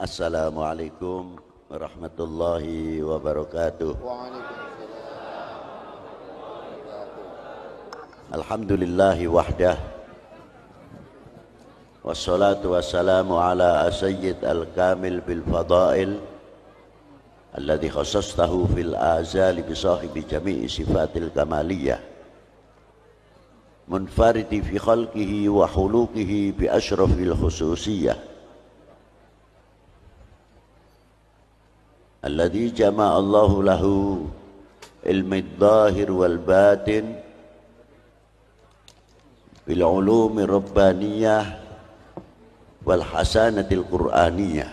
Assalamualaikum warahmatullahi wabarakatuh. Alhamdulillahi wahdah, wassalatu wassalamu ala sayyid al-kamil bil fadail alladhi khassastahu fil azali bi sahibi jami'i sifatil kamaliyah munfaridi fi khalqihi wa khuluqihi bi ashrafil khususiyah alladhi jama'a Allahu lahu ilmi dhahir wal batin bil ulumi rabbaniyah wal hasanatil qur'aniyah.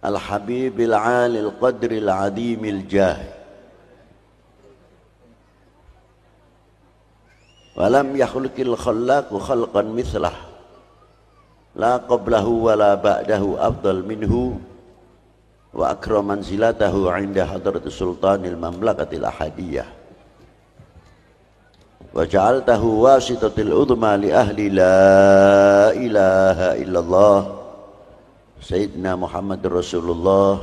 Al habibil alil qadril adimil jah walam yakhluqil khallaqu khalqan mithlah la qablahu wa la ba'dahu afdal minhu wa akram manzilatahu 'inda hadratis sultanil mamlakatil ahadiyah wa ja'altahu wasitatil udma li ahli la ilaha illallah sayyidina Muhammadur Rasulullah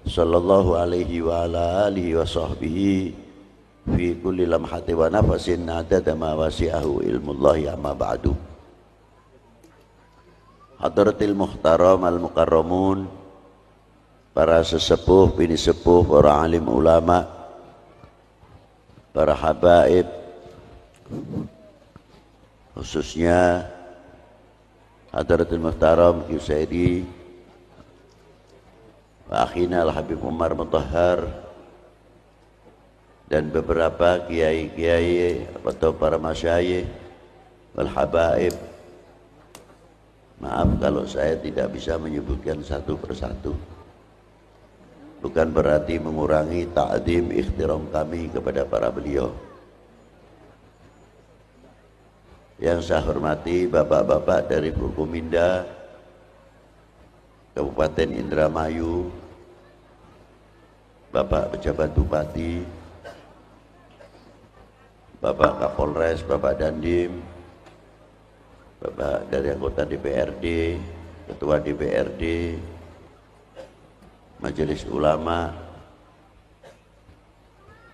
sallallahu alaihi wa ala alihi wa sahbihi fi kulli lamhati wa nafasin adada ma wasi'ahu ilmullahi amma ba'du. Hadratil muhtaram al-mukarramun, para sesepuh, bini sepuh, para alim ulama, para habaib, khususnya Hadratil muhtaram Qiyusaidi wa akhina al-habib Umar Mutahhar dan beberapa kiai-kiai atau para masyayikh wal habaib. Maaf kalau saya tidak bisa menyebutkan satu persatu, bukan berarti mengurangi ta'zim ikhtiram kami kepada para beliau. Yang saya hormati bapak-bapak dari Forkominda Kabupaten Indramayu, Bapak Pejabat Bupati, Bapak Kapolres, Bapak Dandim, Bapak dari anggota DPRD, Ketua DPRD, Majelis Ulama,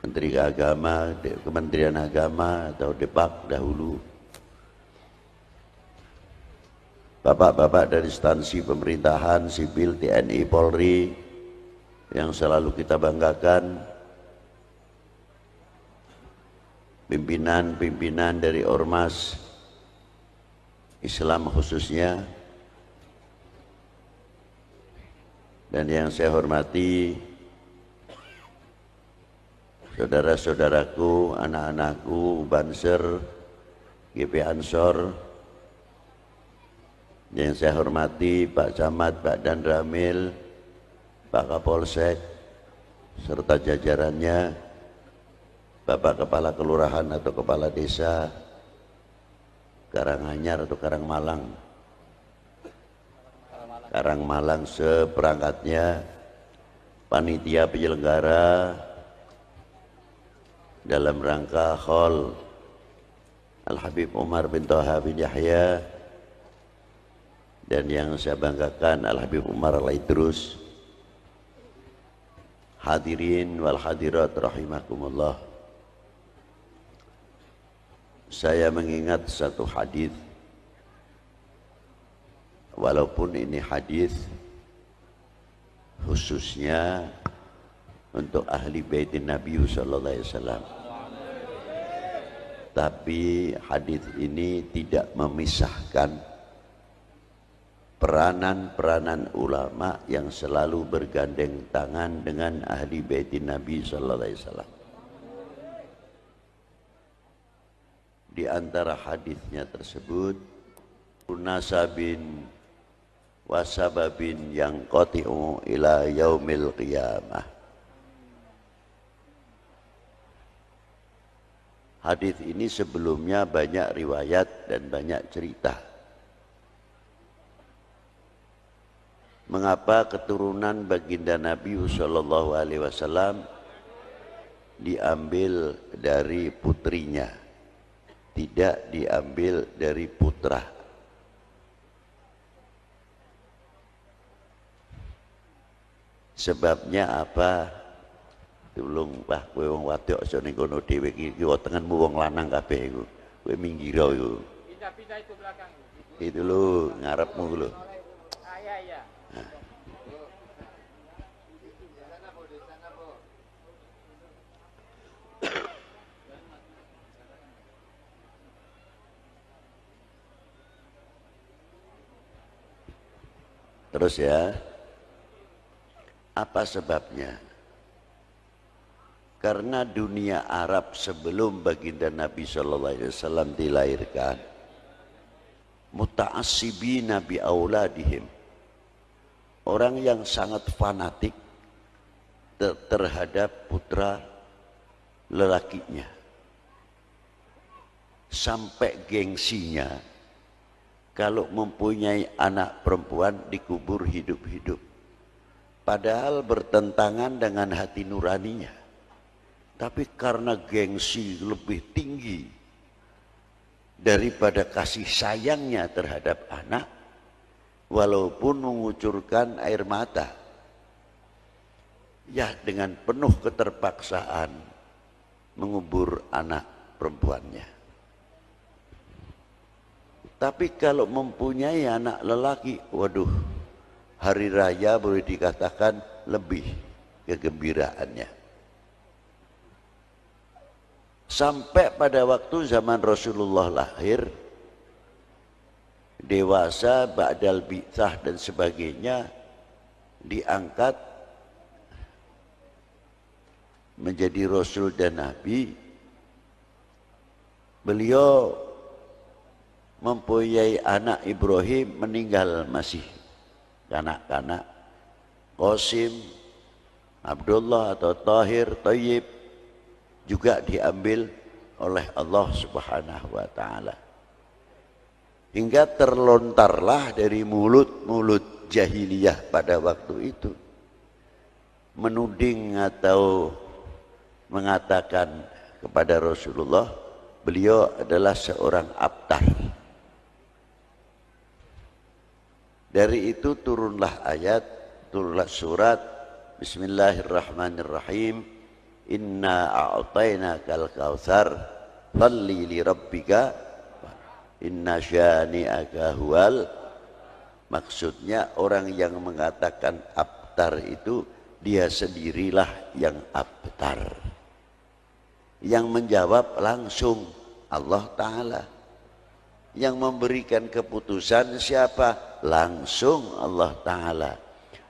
Menteri Agama, Kementerian Agama atau Depak dahulu, Bapak-bapak dari instansi pemerintahan, sipil, TNI, Polri yang selalu kita banggakan, pimpinan-pimpinan dari ormas Islam khususnya, dan yang saya hormati saudara-saudaraku, anak-anakku, Banser, GP Ansor, yang saya hormati Pak Camat, Pak Dan Ramil, Pak Kapolsek, serta jajarannya, Bapak Kepala Kelurahan atau Kepala Desa Karanganyar atau Karangmalang seperangkatnya, panitia penyelenggara dalam rangka Khol Al-Habib Umar bin Thaha bin Yahya, dan yang saya banggakan Al-Habib Umar Al-Idrus. Hadirin wal hadirat rahimakumullah. Saya mengingat satu hadis, walaupun ini hadis khususnya untuk ahli baitin Nabi sallallahu alaihi wasallam, tapi hadis ini tidak memisahkan peranan-peranan ulama yang selalu bergandeng tangan dengan ahli baitin Nabi sallallahu alaihi wasallam. Di antara hadisnya tersebut, nasabin wasababin yang qati'u ila yaumil qiyamah. Hadis ini sebelumnya banyak riwayat dan banyak cerita. Mengapa keturunan baginda Nabi sallallahu alaihi wasallam diambil dari putrinya, tidak diambil dari putra. Sebabnya apa? Tulung Pak, kowe wong wadok aja ning kono dhewe iki tengenmu wong lanang kabeh iku. Kowe minggir iku. Pindah-pindah itu belakang. Itu lho ngarepmu lho. Iya. Terus ya, apa sebabnya? Karena dunia Arab sebelum baginda Nabi Shallallahu Alaihi Wasallam dilahirkan, muta'assibina bi auladihim, orang yang sangat fanatik terhadap putra lelakinya, sampai gengsinya kalau mempunyai anak perempuan dikubur hidup-hidup, padahal bertentangan dengan hati nuraninya. Tapi karena gengsi lebih tinggi daripada kasih sayangnya terhadap anak, walaupun mengucurkan air mata, ya dengan penuh keterpaksaan mengubur anak perempuannya. Tapi kalau mempunyai anak lelaki, waduh, hari raya boleh dikatakan lebih kegembiraannya. Sampai pada waktu zaman Rasulullah lahir, dewasa, ba'dal bi'tsah dan sebagainya, diangkat menjadi Rasul dan Nabi. Beliau mempunyai anak Ibrahim, meninggal masih kanak-kanak. Qasim, Abdullah atau Tahir, Thayyib juga diambil oleh Allah Subhanahu wa ta'ala. Hingga terlontarlah dari mulut-mulut jahiliyah pada waktu itu menuding atau mengatakan kepada Rasulullah, beliau adalah seorang abtar. Dari itu turunlah surat Bismillahirrahmanirrahim. Inna a'tainakal kautsar shalli li rabbika inna syani'aka huwal. Maksudnya orang yang mengatakan abtar itu dia sendirilah yang abtar. Yang menjawab langsung Allah Ta'ala. Yang memberikan keputusan siapa? Langsung Allah Ta'ala.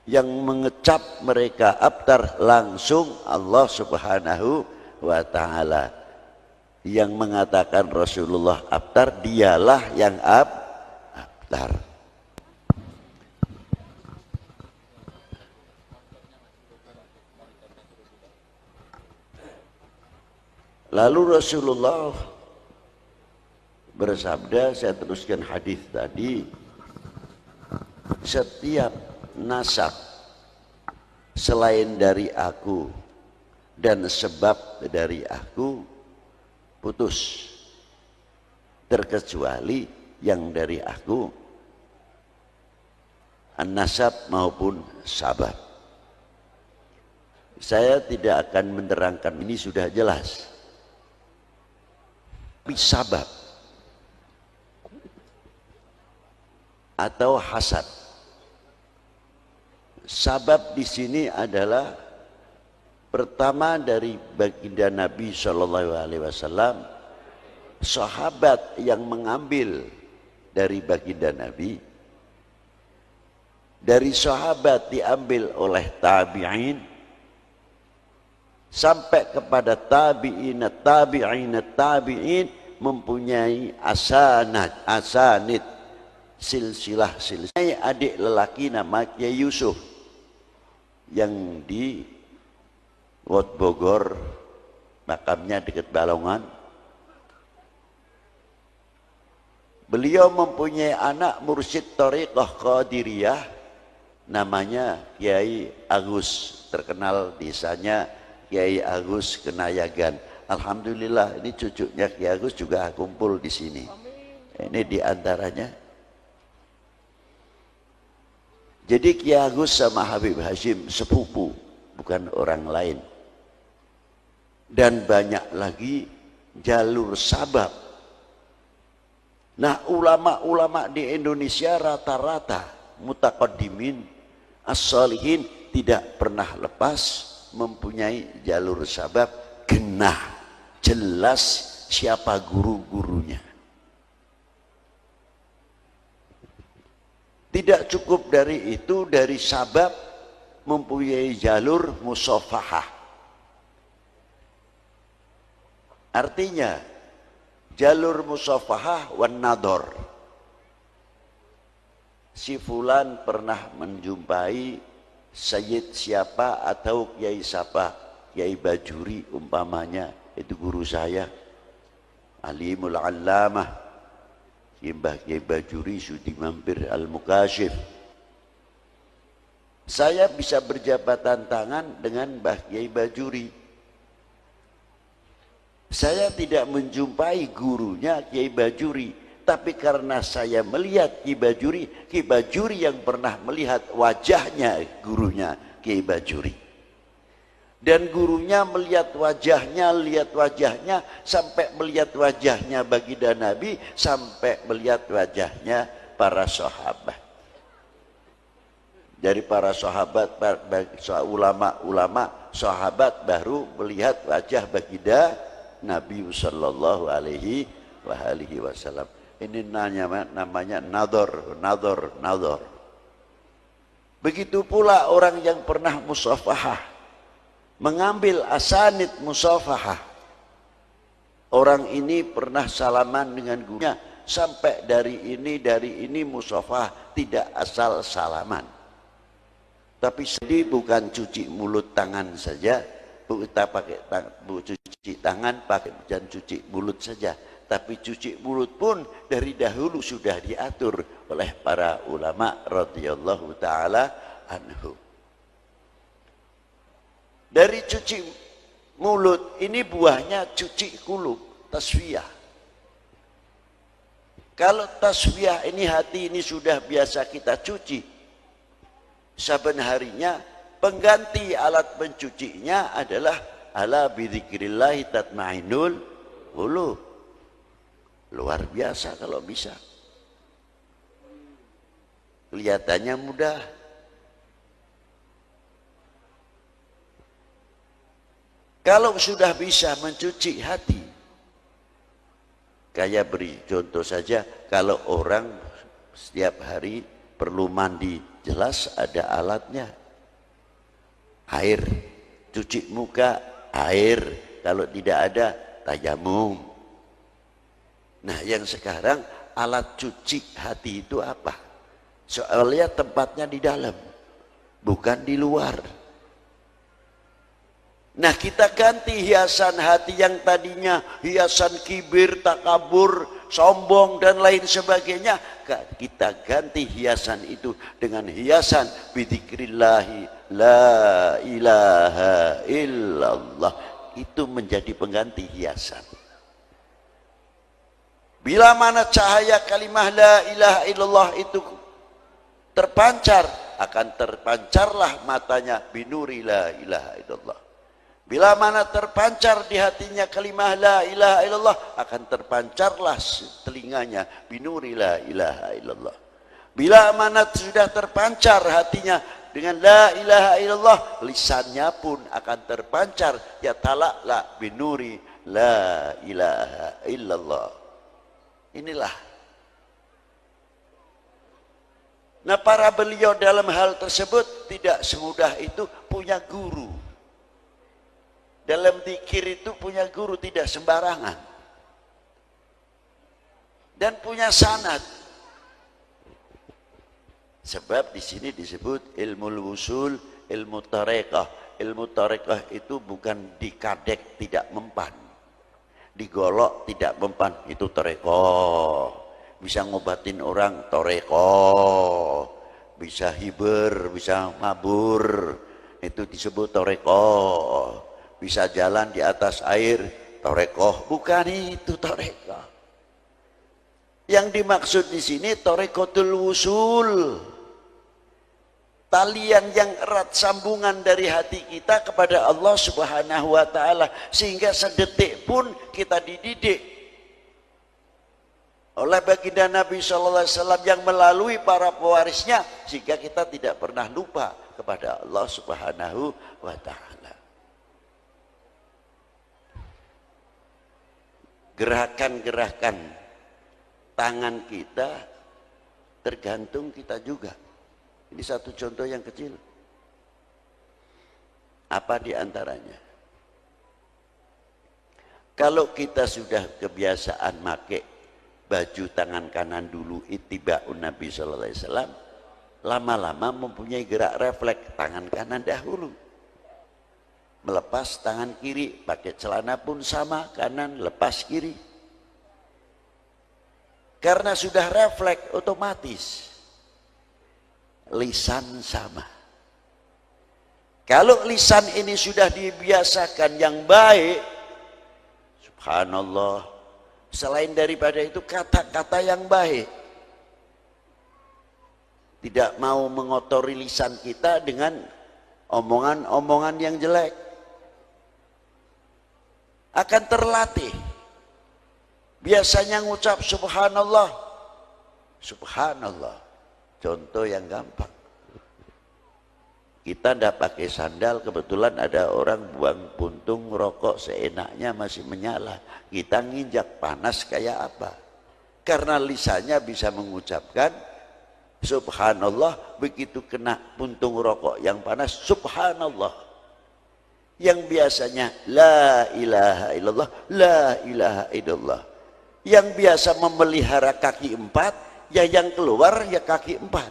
Yang mengecap mereka abtar langsung Allah Subhanahu wa ta'ala. Yang mengatakan Rasulullah abtar, dialah yang abtar. Lalu Rasulullah bersabda, saya teruskan hadis tadi, setiap nasab selain dari aku dan sebab dari aku putus, terkecuali yang dari aku, an-nasab maupun sabab. Saya tidak akan menerangkan, ini sudah jelas. Tapi sabab atau hasad. Sabab di sini adalah pertama dari baginda Nabi Shallallahu Alaihi Wasallam, sahabat yang mengambil dari baginda Nabi, dari sahabat diambil oleh tabi'in, sampai kepada tabi'in mempunyai asanid, silsilah. Adik lelaki namanya Yusuf yang di Wat Bogor, makamnya dekat Balongan. Beliau mempunyai anak mursyid Thariqah Qadiriyah namanya Kiai Agus, terkenal desanya Kiai Agus Kenayagan. Alhamdulillah ini cucunya Ki Agus juga kumpul di sini. Ini diantaranya. Jadi Ki Agus sama Habib Hashim sepupu, bukan orang lain. Dan banyak lagi jalur sabab. Nah, ulama-ulama di Indonesia rata-rata mutaqaddimin as-salihin tidak pernah lepas mempunyai jalur sabab genah, jelas siapa guru-gurunya. Tidak cukup dari itu, dari sabab mempunyai jalur musafahah. Artinya jalur musafahah wan nador. Si fulan pernah menjumpai Sayyid siapa atau Kiai siapa, Kiai Bajuri umpamanya, itu guru saya, Alimul Allamah Mbah Kiai Bajuri Sudi Mampir Al-Mukashif. Saya bisa berjabatan tangan dengan Mbah Kiai Bajuri. Saya tidak menjumpai gurunya Kiai Bajuri, tapi karena saya melihat Kiai Bajuri yang pernah melihat wajahnya gurunya Kiai Bajuri. Dan gurunya melihat wajahnya, sampai melihat wajahnya baginda Nabi, sampai melihat wajahnya para sahabat. Dari para sahabat, ulama-ulama sahabat baru melihat wajah baginda Nabi sallallahu alaihi wasallam. Ini namanya nador. Begitu pula orang yang pernah musafahah, mengambil asanid musafahah. Orang ini pernah salaman dengan gurunya, sampai dari ini musafahah, tidak asal salaman. Tapi sedih bukan cuci mulut tangan saja, kita pakai cuci tangan, dan cuci mulut saja. Tapi cuci mulut pun dari dahulu sudah diatur oleh para ulama radhiyallahu taala anhu. Dari cuci mulut ini buahnya cuci kulub, tasfiyah. Kalau tasfiyah ini hati ini sudah biasa kita cuci, saben harinya pengganti alat mencucinya adalah ala bidzikrillah tatmainnul qulub. Luar biasa kalau bisa. Kelihatannya mudah. Kalau sudah bisa mencuci hati, kayak beri contoh saja, kalau orang setiap hari perlu mandi, jelas ada alatnya. Air, cuci muka, air. Kalau tidak ada, tayamum. Nah, yang sekarang alat cuci hati itu apa? Soalnya tempatnya di dalam, bukan di luar. Nah, kita ganti hiasan hati yang tadinya hiasan kibir, takabur, sombong dan lain sebagainya. Kita ganti hiasan itu dengan hiasan bidzikrillahi la ilaha illallah. Itu menjadi pengganti hiasan. Bila mana cahaya kalimah la ilaha illallah itu terpancar, akan terpancarlah matanya binuri la ilaha illallah. Bila mana terpancar di hatinya kalimah la ilaha illallah, akan terpancarlah telinganya binuri la ilaha illallah. Bila mana sudah terpancar hatinya dengan la ilaha illallah, lisannya pun akan terpancar ya talakla binuri la ilaha illallah. Inilah. Nah, para beliau dalam hal tersebut tidak semudah itu punya guru. Dalam zikir itu punya guru, tidak sembarangan. Dan punya sanad. Sebab di sini disebut ilmu wusul, ilmu tarekah. Ilmu tarekah itu bukan dikadek tidak mempan, digolok tidak mempan, itu tarekah. Bisa ngobatin orang, tarekah. Bisa hiber, bisa mabur, itu disebut tarekah. Bisa jalan di atas air, torekoh, bukan itu torekoh. Yang dimaksud di sini torekotul wusul, talian yang erat, sambungan dari hati kita kepada Allah Subhanahu wa Ta'ala, sehingga sedetik pun kita dididik oleh baginda Nabi Sallallahu Alaihi Wasallam yang melalui para pewarisnya, sehingga kita tidak pernah lupa kepada Allah Subhanahu wa Ta'ala. Gerakan-gerakan tangan kita tergantung kita juga. Ini satu contoh yang kecil. Apa di antaranya? Kalau kita sudah kebiasaan pakai baju tangan kanan dulu, ittiba'un Nabi Sallallahu Alaihi Wasallam, lama-lama mempunyai gerak refleks tangan kanan dahulu. Melepas tangan kiri, pakai celana pun sama, kanan lepas kiri. Karena sudah refleks otomatis. Lisan sama. Kalau lisan ini sudah dibiasakan yang baik, subhanallah, selain daripada itu kata-kata yang baik. Tidak mau mengotori lisan kita dengan omongan-omongan yang jelek. Akan terlatih. Biasanya ngucap subhanallah, subhanallah. Contoh yang gampang. Kita ndak pakai sandal, kebetulan ada orang buang puntung rokok seenaknya masih menyala. Kita nginjak panas kayak apa? Karena lisannya bisa mengucapkan subhanallah, begitu kena puntung rokok yang panas, subhanallah. Yang biasanya la ilaha illallah, la ilaha illallah. Yang biasa memelihara kaki empat, ya yang keluar ya kaki empat.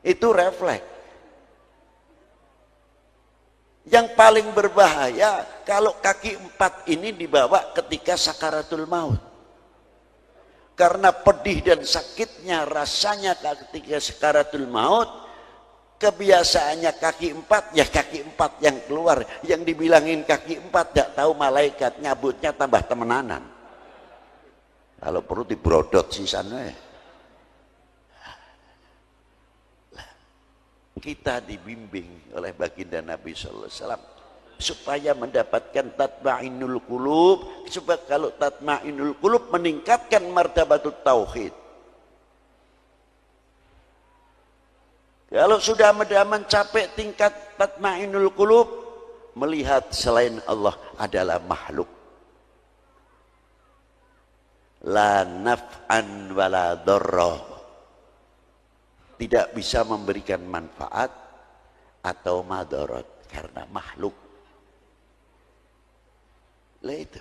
Itu refleks. Yang paling berbahaya kalau kaki empat ini dibawa ketika sakaratul maut. Karena pedih dan sakitnya rasanya ketika sakaratul maut, kebiasaannya kaki empat, ya kaki empat yang keluar. Yang dibilangin kaki empat, tidak tahu malaikat nyabutnya tambah temenanan. Kalau perlu dibrodot sisanya. Kita dibimbing oleh baginda Nabi Sallallahu Alaihi Wasallam supaya mendapatkan tatma'inul qulub, supaya kalau tatma'inul qulub meningkatkan martabatut tauhid. Kalau sudah mencapai tingkat tatma'inul qulub, melihat selain Allah adalah makhluk, la naf'an wala dharra, tidak bisa memberikan manfaat atau madarat karena makhluk. Lah itu.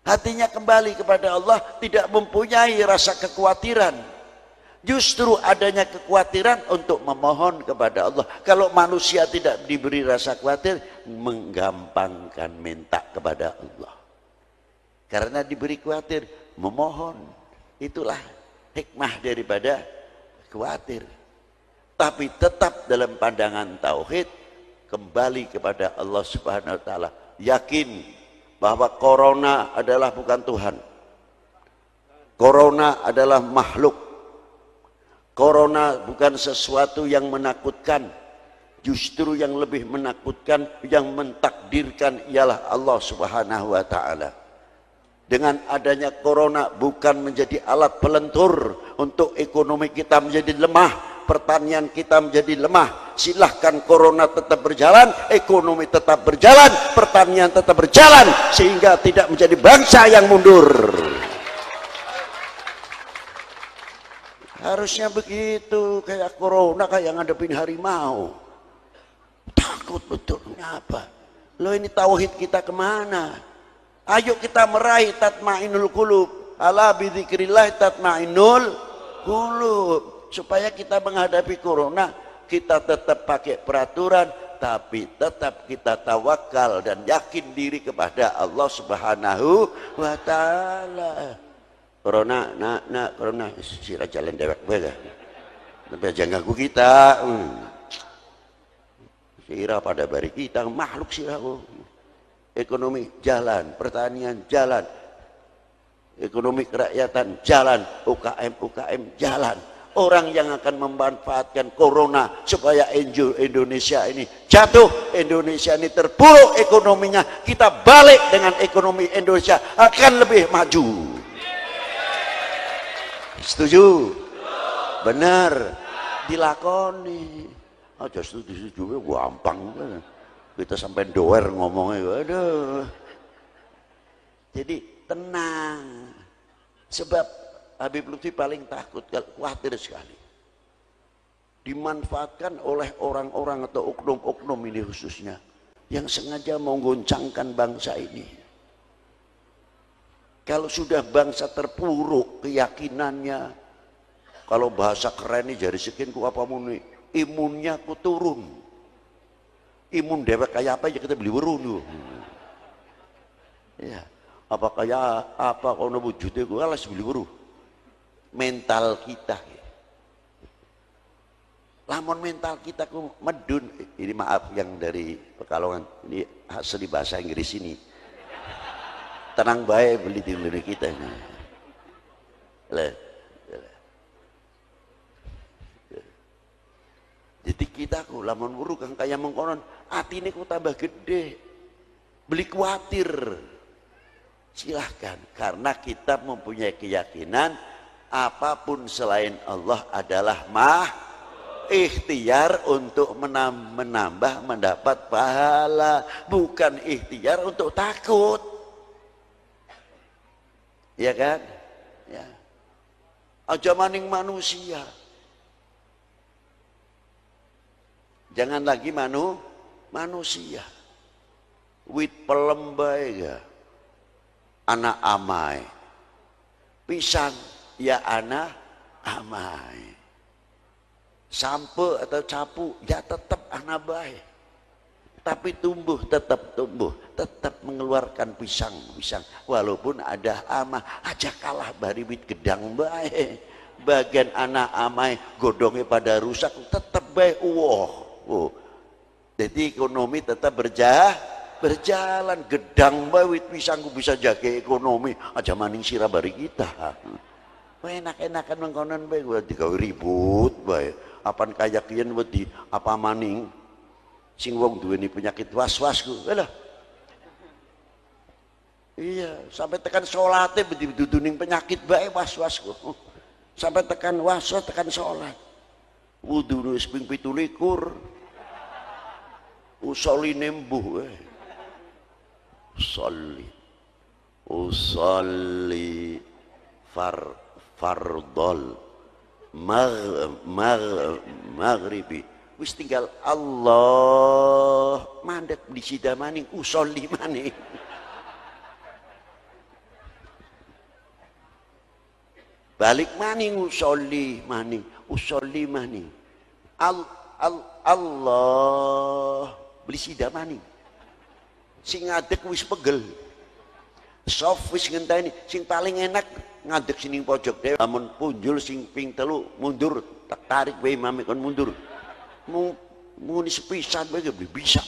Hatinya kembali kepada Allah, tidak mempunyai rasa kekhawatiran. Justru adanya kekhawatiran untuk memohon kepada Allah. Kalau manusia tidak diberi rasa khawatir, menggampangkan minta kepada Allah. Karena diberi khawatir, memohon. Itulah hikmah daripada khawatir. Tapi tetap dalam pandangan tauhid, kembali kepada Allah Subhanahu wa Ta'ala. Yakin bahwa corona adalah bukan Tuhan. Corona adalah makhluk. Corona bukan sesuatu yang menakutkan. Justru yang lebih menakutkan, yang mentakdirkan ialah Allah Subhanahu wa Ta'ala. Dengan adanya corona bukan menjadi alat pelentur untuk ekonomi kita menjadi lemah, pertanian kita menjadi lemah. Silahkan corona tetap berjalan, ekonomi tetap berjalan, pertanian tetap berjalan, sehingga tidak menjadi bangsa yang mundur. Harusnya begitu, kayak corona kayak ngadepin harimau. Takut betulnya apa? Lo ini tauhid kita kemana? Ayo kita meraih tatma'inul qulub. Ala bidzikrillah tatma'inul qulub. Supaya kita menghadapi corona, kita tetap pakai peraturan, tapi tetap kita tawakal dan yakin diri kepada Allah Subhanahu wa Ta'ala. Corona, corona, sira jalan dewek bae. Tapi jangan ganggu kita. Sira pada bari kita makhluk sira. ekonomi jalan, pertanian jalan, ekonomi kerakyatan jalan, UKM jalan. Orang yang akan memanfaatkan corona supaya Indonesia ini jatuh, Indonesia ini terpuruk ekonominya, kita balik dengan ekonomi Indonesia akan lebih maju. Setuju? Benar, dilakoni. Aja setuju gampang. Kita sampai doer ngomongnya, aduh. Jadi tenang. Sebab Habib Lutfi paling takut, khawatir sekali dimanfaatkan oleh orang-orang atau oknum-oknum ini khususnya yang sengaja menggoncangkan bangsa ini. Kalau sudah bangsa terpuruk keyakinannya, kalau bahasa keren ini jari sekian ku apa muni, imunnya ku turun. Imun dewek kayak apa aja kita beli weruh. Ya, apa kayak apa kalau wujudnya ku alas beli weruh. Mental kita, lamun mental kita ku medun, ini maaf yang dari Pekalongan, ini asli bahasa Inggris ini, tenang baik beli di dunia kita ini. Jadi kita ku lamun wuru kang kaya mengkonon, hati ini ku tambah gede, beli khawatir, silahkan, karena kita mempunyai keyakinan apapun selain Allah adalah ikhtiar untuk menambah mendapat pahala, bukan ikhtiar untuk takut. Ya kan? Ya. Aja maning manusia. Jangan lagi manusia. Wit pelembai ya. Anak amai. Pisang ya anak amai, sampo atau capu ya tetap anak baik, tapi tetap tumbuh, tetap mengeluarkan pisang walaupun ada ama aja kalah bari wit gedang baik. Bagian anak amai godongnya pada rusak tetap baik. Jadi ekonomi tetap berjalan gedang baik wit pisangku bisa jaga ekonomi aja maning sirah bari kita. Enak-enakan mengkonon bae gua digawe ribut bae. Apan kaya kiyen wedi apa maning sing wong duweni penyakit was-was ku. Lah. Iya, sampai tekan salate duduning penyakit bae was-was ku. Sampai tekan was-was tekan salat. Wudu wis ping 17. Usoli nembuh wae. Usolli fardol maghribi wis tinggal Allah mandek di sida maning usolli maning balik maning usolli maning Allah beli sida maning sing ngadeg wis pegel soft wis ngenteni sing paling enak ngadeg sining pojok dhewe amun punjul sing ping 3 mundur tak tarik bae mami kon mundur muni sepisan bae bisa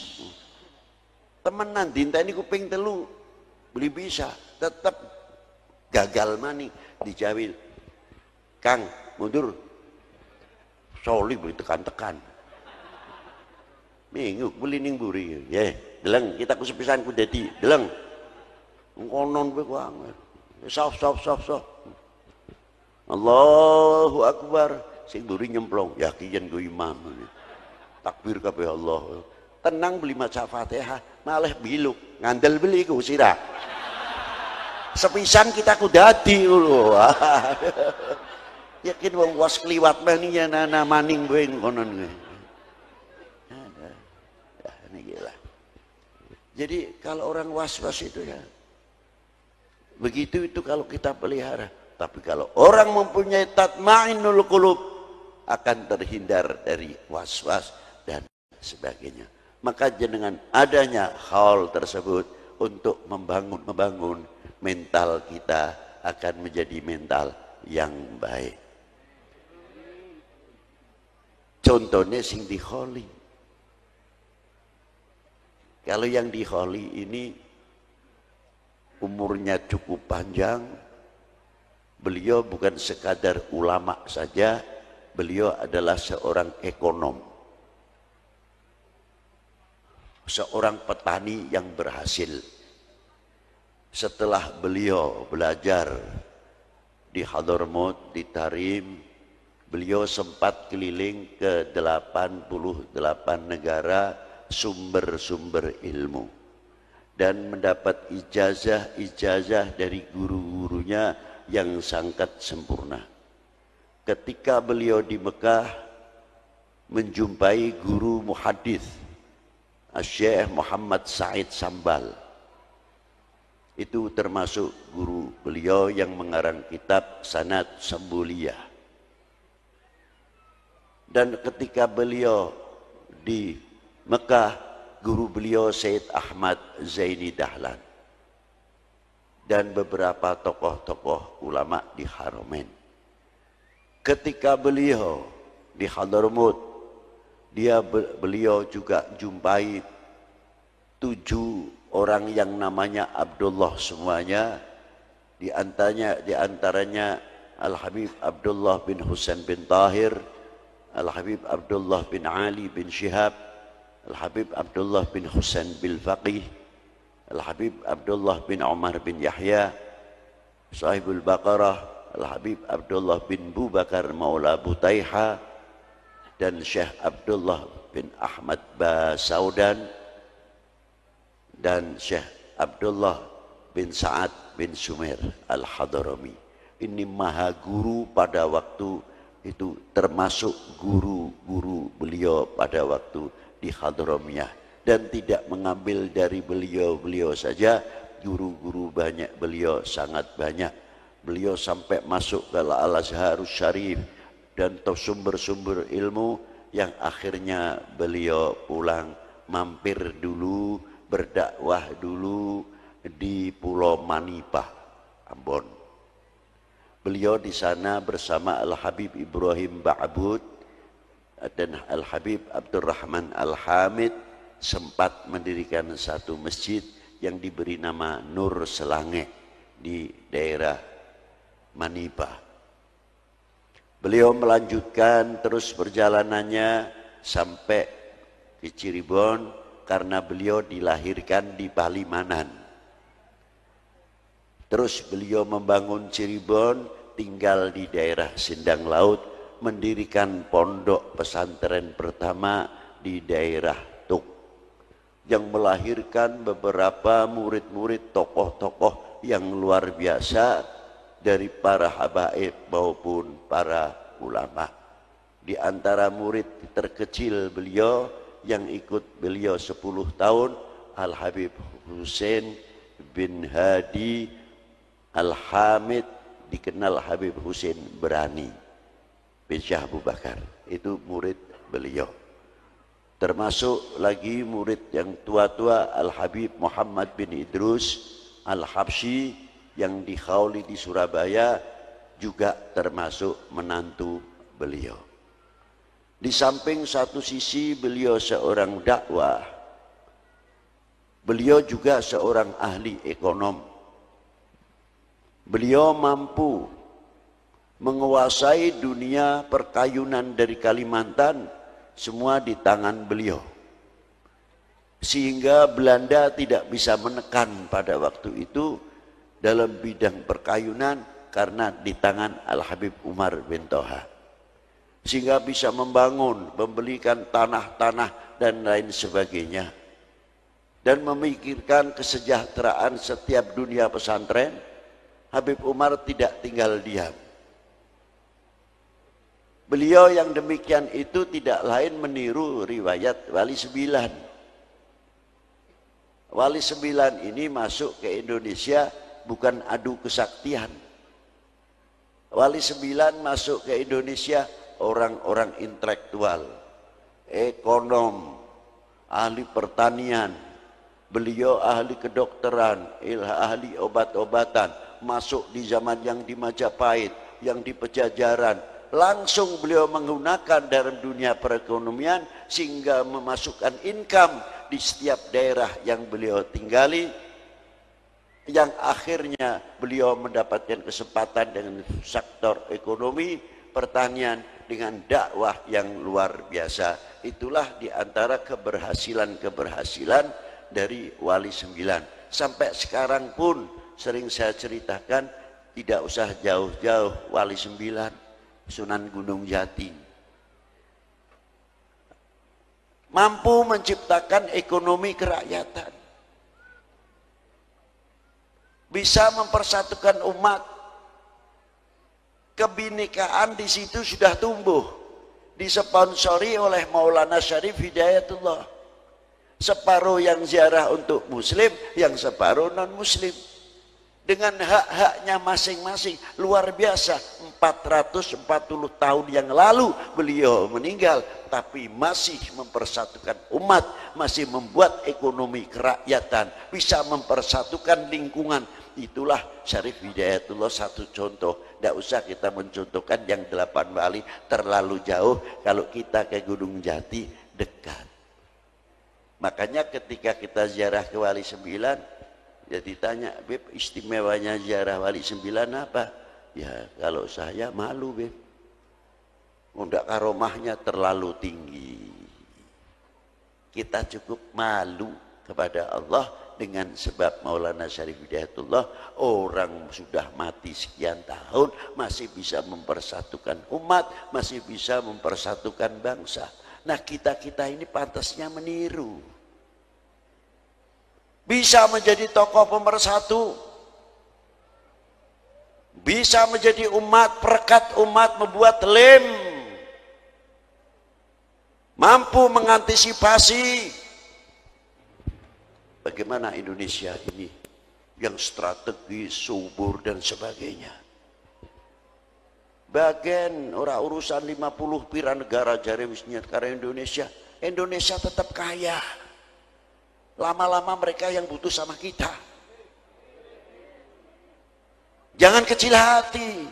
temenan dinteni ku ping 3 beli bisa tetep gagal maning dijawil Kang mundur soli beli tekan-tekan minggu beli ning buri ya deleng kita ku sepisan ku dadi deleng ngonon bae ku angel sof Allahu Akbar sing duri nyemplung yakin ku imam takbir kabeh Allah tenang beli maca Fatihah malah biluk ngandel beli ku sirah sepisan kita ku dadi lho yakin wong was kliwat mani ya nana maning bae ngonon ini gila. Jadi kalau orang was-was itu ya begitu itu kalau kita pelihara. Tapi kalau orang mempunyai tatma'innul qulub akan terhindar dari was-was dan sebagainya. Maka dengan adanya hal tersebut untuk membangun mental kita akan menjadi mental yang baik. Contohnya sing di kholi. Kalau yang di kholi ini umurnya cukup panjang. Beliau bukan sekadar ulama saja, beliau adalah seorang ekonom, seorang petani yang berhasil. Setelah beliau belajar di Hadramaut, di Tarim, beliau sempat keliling ke 88 negara sumber-sumber ilmu dan mendapat ijazah dari guru-gurunya yang sangat sempurna. Ketika beliau di Mekah menjumpai guru muhadis Syekh Muhammad Said Sambal, itu termasuk guru beliau yang mengarang kitab Sanad Sambuliyah. Dan ketika beliau di Mekah, guru beliau Said Ahmad Zaini Dahlan dan beberapa tokoh-tokoh ulama di Haramain. Ketika beliau di Hadramaut, beliau juga jumpai 7 orang yang namanya Abdullah semuanya, di antaranya Al-Habib Abdullah bin Husain bin Tahir, Al-Habib Abdullah bin Ali bin Syihab, Al-Habib Abdullah bin Husain bin Faqih, Al-Habib Abdullah bin Umar bin Yahya, Sahibul Baqarah, Al-Habib Abdullah bin Bubakar Maula Butaiha, dan Syekh Abdullah bin Ahmad Basaudan, dan Syekh Abdullah bin Sa'ad bin Sumer Al-Hadrami. Ini maha guru pada waktu itu, termasuk guru-guru beliau pada waktu di Hadramiyah, dan tidak mengambil dari beliau saja, guru-guru banyak beliau, sangat banyak. Beliau sampai masuk ke Al-Azharus Syarif dan sumber-sumber ilmu yang akhirnya beliau pulang, mampir dulu, berdakwah dulu di Pulau Manipah, Ambon. Beliau di sana bersama Al-Habib Ibrahim Ba'bud dan Al-Habib Abdurrahman Al-Hamid sempat mendirikan satu masjid yang diberi nama Nur Selange di daerah Manipah. Beliau melanjutkan terus perjalanannya sampai di Cirebon karena beliau dilahirkan di Palimanan. Terus beliau membangun Cirebon, tinggal di daerah Sindang Laut, mendirikan pondok pesantren pertama di daerah Tuk, yang melahirkan beberapa murid-murid tokoh-tokoh yang luar biasa dari para habaib maupun para ulama. Di antara murid terkecil beliau yang ikut beliau 10 tahun, Al-Habib Husain bin Hadi Al-Hamid, dikenal Habib Husain Berani bin Syah Abu Bakar, itu murid beliau. Termasuk lagi murid yang tua-tua, Al-Habib Muhammad bin Idrus Al-Habsyi yang dikhauli di Surabaya, juga termasuk menantu beliau. Di samping satu sisi beliau seorang dakwah, beliau juga seorang ahli ekonom. Beliau mampu menguasai dunia perkayunan dari Kalimantan, semua di tangan beliau. Sehingga Belanda tidak bisa menekan pada waktu itu dalam bidang perkayunan karena di tangan Al-Habib Umar bin Toha. Sehingga bisa membangun, membelikan tanah-tanah dan lain sebagainya. Dan memikirkan kesejahteraan setiap dunia pesantren. Habib Umar tidak tinggal diam. Beliau yang demikian itu tidak lain meniru riwayat Wali Sembilan. Wali Sembilan ini masuk ke Indonesia bukan adu kesaktian. Wali Sembilan masuk ke Indonesia orang-orang intelektual, ekonom, ahli pertanian. Beliau ahli kedokteran, ahli obat-obatan. Masuk di zaman yang di Majapahit, yang di Pejajaran. Langsung beliau menggunakan dalam dunia perekonomian sehingga memasukkan income di setiap daerah yang beliau tinggali. yang akhirnya beliau mendapatkan kesempatan dengan sektor ekonomi, pertanian, dengan dakwah yang luar biasa. Itulah diantara keberhasilan-keberhasilan dari Wali Sembilan. Sampai sekarang pun sering saya ceritakan, tidak usah jauh-jauh, Wali Sembilan, Sunan Gunung Jati, mampu menciptakan ekonomi kerakyatan, bisa mempersatukan umat. Kebinekaan di situ sudah tumbuh, disponsori oleh Maulana Syarif Hidayatullah. Separuh yang ziarah untuk muslim, yang separuh non muslim, dengan hak-haknya masing-masing. Luar biasa. 440 tahun yang lalu beliau meninggal, tapi masih mempersatukan umat, masih membuat ekonomi kerakyatan, bisa mempersatukan lingkungan. Itulah Syarif Hidayatullah, satu contoh. Tidak usah kita mencontohkan yang 8 wali, terlalu jauh. Kalau kita ke Gunung Jati dekat. Makanya ketika kita ziarah ke Wali Sembilan, ya ditanya, Beb, istimewanya ziarah Wali Sembilan apa? Ya kalau saya malu, Beb, undak karomahnya terlalu tinggi. Kita cukup malu kepada Allah dengan sebab Maulana Syarif Hidayatullah, orang sudah mati sekian tahun masih bisa mempersatukan umat, masih bisa mempersatukan bangsa. Nah, kita-kita ini pantasnya meniru, bisa menjadi tokoh pemersatu, bisa menjadi umat, perekat umat, membuat lem, mampu mengantisipasi bagaimana Indonesia ini yang strategis, subur dan sebagainya. Bagian orang urusan 50 pira negara jari wisnya karena Indonesia tetap kaya. Lama-lama mereka yang butuh sama kita. Jangan kecil hati,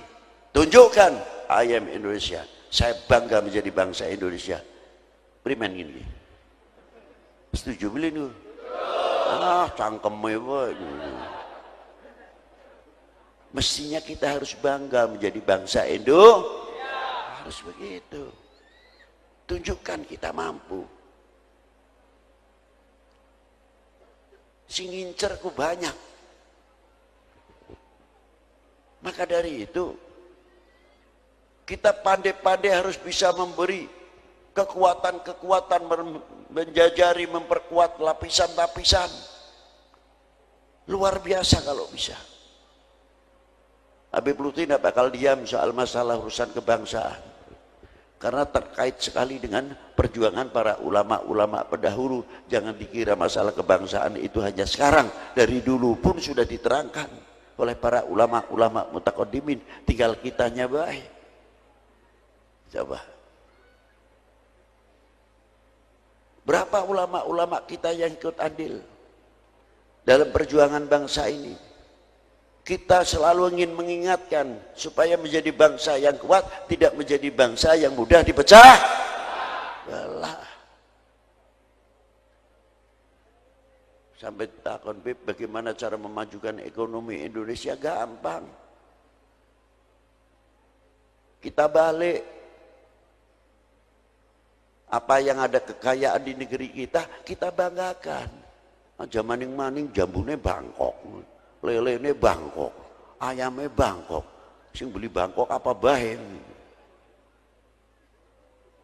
tunjukkan I am Indonesia, saya bangga menjadi bangsa Indonesia. Primen gini, setuju beli nih? Cangkemnya boy. Mestinya kita harus bangga menjadi bangsa Indo, harus begitu. Tunjukkan kita mampu. Si ngincerku banyak. Maka dari itu kita pandai-pandai harus bisa memberi kekuatan-kekuatan, menjajari, memperkuat lapisan-lapisan. Luar biasa kalau bisa. Habib Lutfi tidak bakal diam soal masalah urusan kebangsaan, karena terkait sekali dengan perjuangan para ulama-ulama pendahulu. Jangan dikira masalah kebangsaan itu hanya sekarang, dari dulu pun sudah diterangkan oleh para ulama-ulama mutaqaddimin, tinggal kitanya baik. Coba, berapa ulama-ulama kita yang ikut andil dalam perjuangan bangsa ini? Kita selalu ingin mengingatkan supaya menjadi bangsa yang kuat, tidak menjadi bangsa yang mudah dipecah belah. Sampai takon, Beb, bagaimana cara memajukan ekonomi Indonesia? Gampang. Kita balik. Apa yang ada kekayaan di negeri kita, kita banggakan. Zaman yang maning jambune Bangkok, lele-ne Bangkok, ayamnya Bangkok. Sing beli Bangkok apa bahem?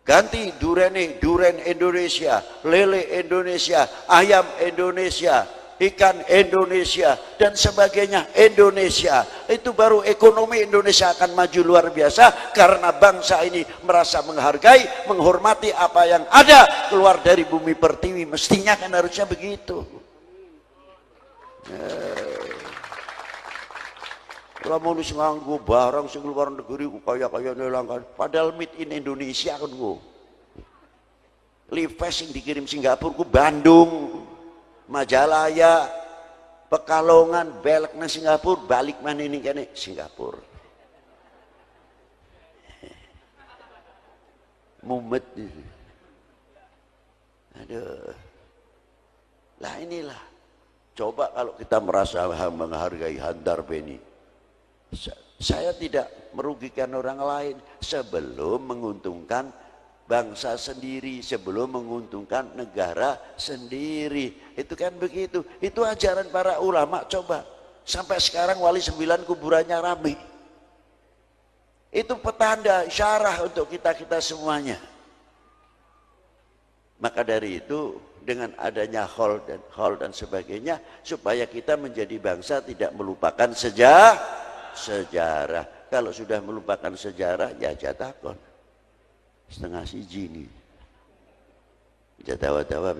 Ganti durene, duren Indonesia, lele Indonesia, ayam Indonesia, ikan Indonesia dan sebagainya Indonesia. Itu baru ekonomi Indonesia akan maju luar biasa, karena bangsa ini merasa menghargai, menghormati apa yang ada keluar dari bumi pertiwi. Mestinya kan harusnya begitu. Kalau mau nganggo barang sing luar negeri kaya-kaya nelangkan, padahal made in Indonesia kan gua. Levi's yang dikirim Singapura ku Bandung, Majalaya, Pekalongan, belek nang Singapura, balik mana ini kene Singapura. Mumet. Aduh. Lah inilah Coba kalau kita merasa menghargai Handar Beni. Saya tidak merugikan orang lain sebelum menguntungkan bangsa sendiri, sebelum menguntungkan negara sendiri. Itu kan begitu. Itu ajaran para ulama. Coba sampai sekarang Wali 9 kuburannya ramai. Itu petanda, isyarah untuk kita semuanya. Maka dari itu dengan adanya hall dan sebagainya, supaya kita menjadi bangsa tidak melupakan sejarah. Kalau sudah melupakan sejarah, ya jatakon setengah siji nih, jatawa-tawa.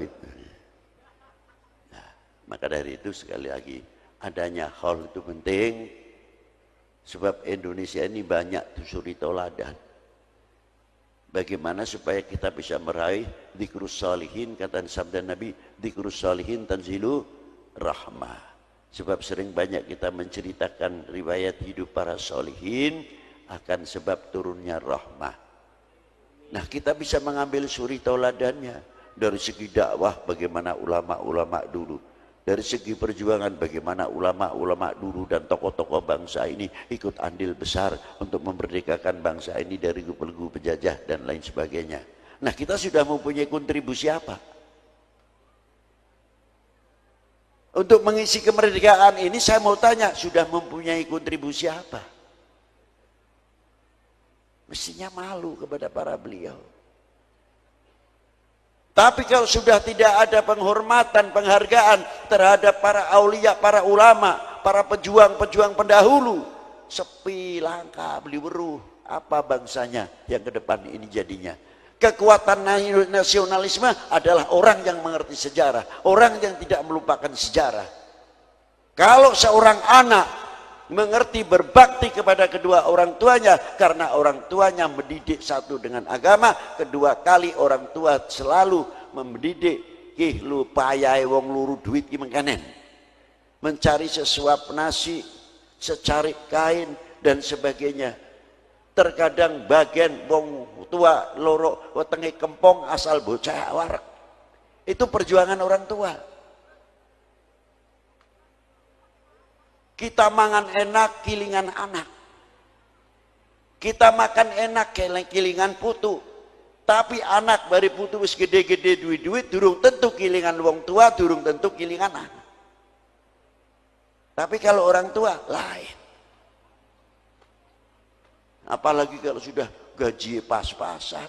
Nah, maka dari itu sekali lagi adanya hall itu penting, sebab Indonesia ini banyak suri toladan. Bagaimana supaya kita bisa meraih dzikrus shalihin, kata sabda Nabi, dzikrus shalihin tanzilu rahmah. Sebab sering banyak kita menceritakan riwayat hidup para shalihin akan sebab turunnya rahmah. Nah, kita bisa mengambil suri tauladannya dari segi dakwah, bagaimana ulama-ulama dulu. Dari segi perjuangan, bagaimana ulama-ulama dulu dan tokoh-tokoh bangsa ini ikut andil besar untuk memerdekakan bangsa ini dari belenggu penjajah dan lain sebagainya. Nah, kita sudah mempunyai kontribusi apa? Untuk mengisi kemerdekaan ini saya mau tanya, sudah mempunyai kontribusi apa? Mestinya malu kepada para beliau. Tapi kalau sudah tidak ada penghormatan, penghargaan terhadap para aulia, para ulama, para pejuang-pejuang pendahulu, sepi, langka, beli weruh, apa bangsanya yang ke depan ini jadinya? Kekuatan nasionalisme adalah orang yang mengerti sejarah, orang yang tidak melupakan sejarah. Kalau seorang anak mengerti berbakti kepada kedua orang tuanya, karena orang tuanya mendidik satu dengan agama, kedua kali orang tua selalu mendidik lu payah wong luru duit ki mengkanen, mencari sesuap nasi, secari kain dan sebagainya. Terkadang bagian wong tua loro wetenge kempong asal bocah warak. Itu perjuangan orang tua. Kita mangan enak kilingan anak, kita makan enak kilingan putu, tapi anak bari putu wis gede-gede duit-duit durung tentu kilingan wong tua, durung tentu kilingan anak. Tapi kalau orang tua lain, apalagi kalau sudah gaji pas-pasan,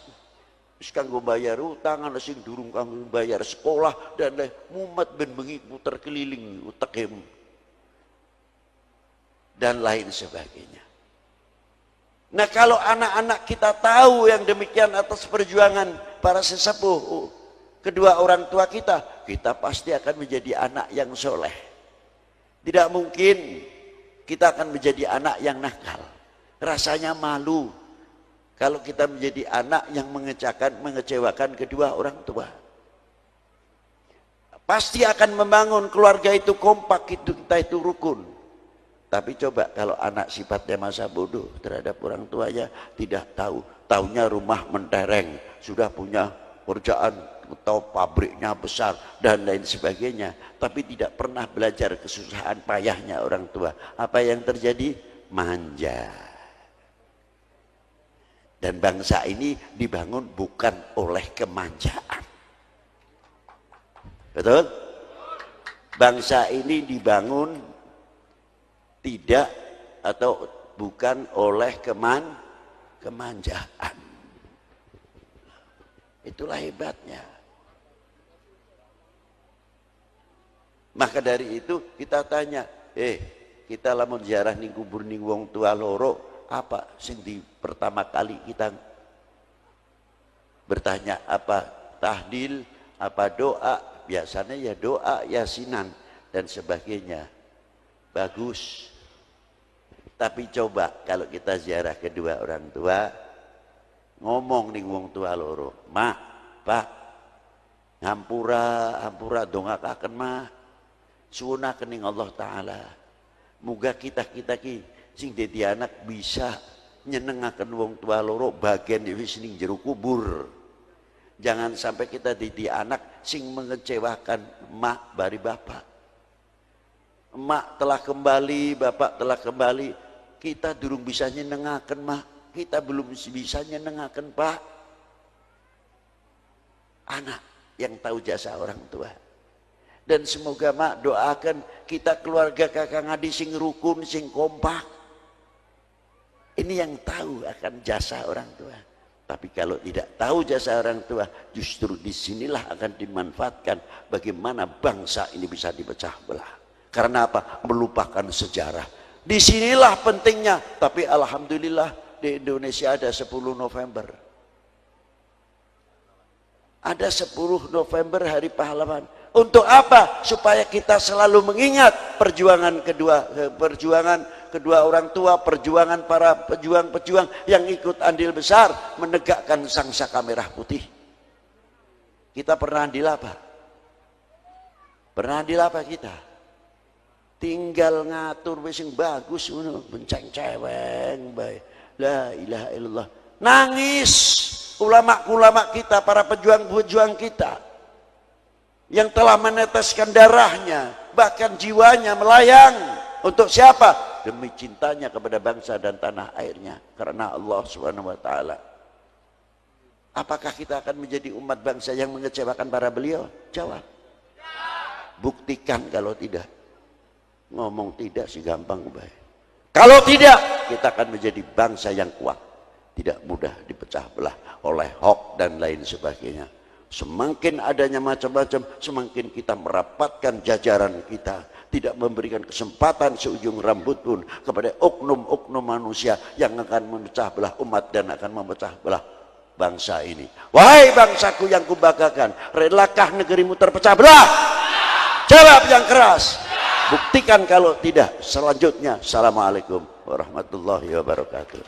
wis kanggo bayar utang, ana sing durung kanggo bayar sekolah dan lain, mumet ben bengi puter keliling utekem dan lain sebagainya. Nah, kalau anak-anak kita tahu yang demikian atas perjuangan para sesepuh kedua orang tua kita, kita pasti akan menjadi anak yang soleh. Tidak mungkin kita akan menjadi anak yang nakal. Rasanya malu kalau kita menjadi anak yang mengecewakan kedua orang tua. Pasti akan membangun keluarga itu kompak, kita itu rukun. Tapi coba kalau anak sifatnya masa bodoh terhadap orang tuanya, tidak tahu, taunya rumah mentereng, sudah punya kerjaan atau pabriknya besar dan lain sebagainya, tapi tidak pernah belajar kesusahan payahnya orang tua. Apa yang terjadi? Manja. Dan bangsa ini dibangun bukan oleh kemanjaan. Betul? Bangsa ini dibangun tidak atau bukan oleh kemanjaan. Itulah hebatnya. Maka dari itu kita tanya, kita lamun ziarah ning kubur ning wong tua loro, apa sing di pertama kali kita bertanya? Apa tahlil, apa doa? Biasanya ya doa, yasinan dan sebagainya. Bagus. Tapi coba kalau kita ziarah kedua orang tua, ngomong ning wong tua loro, "Mak, Pak, hampura dongakaken Mak. Suwunaken ning Allah taala. Muga kita ki sing dadi anak bisa nyenengaken wong tua loro bagian wis ning jero kubur. Jangan sampai kita dadi anak sing mengecewakan mak bari bapak." Emak telah kembali, bapak telah kembali, kita durung bisa nyenengaken mak, kita belum bisa nyenengaken pak. Anak yang tahu jasa orang tua. Dan semoga mak doakan kita keluarga kakak ngadi sing rukun, sing kompak. Ini yang tahu akan jasa orang tua. Tapi kalau tidak tahu jasa orang tua, justru disinilah akan dimanfaatkan bagaimana bangsa ini bisa dipecah belah. Karena apa? Melupakan sejarah. Disinilah pentingnya. Tapi alhamdulillah di Indonesia ada 10 November. Ada 10 November hari pahlawan. Untuk apa? Supaya kita selalu mengingat perjuangan kedua orang tua, perjuangan para pejuang-pejuang yang ikut andil besar menegakkan sangsaka merah putih. Kita pernah andil apa? Pernah andil apa kita? Tinggal ngatur wis sing bagus ngono, benceng-ceweng bae. La ilaha illallah. Nangis ulama-ulama kita, para pejuang-pejuang kita yang telah meneteskan darahnya, bahkan jiwanya melayang. Untuk siapa? Demi cintanya kepada bangsa dan tanah airnya, karena Allah Subhanahu wa taala. Apakah kita akan menjadi umat bangsa yang mengecewakan para beliau? Jawab. Buktikan kalau tidak. Ngomong tidak sih gampang baik. Kalau tidak, kita akan menjadi bangsa yang kuat, tidak mudah dipecah belah oleh hoax dan lain sebagainya. Semakin adanya macam-macam, semakin kita merapatkan jajaran kita, tidak memberikan kesempatan seujung rambut pun kepada oknum-oknum manusia yang akan memecah belah umat dan akan memecah belah bangsa ini. Wahai bangsaku yang kubanggakan, relakah negerimu terpecah belah? Jawab yang keras. Buktikan kalau tidak. Selanjutnya, assalamualaikum warahmatullahi wabarakatuh.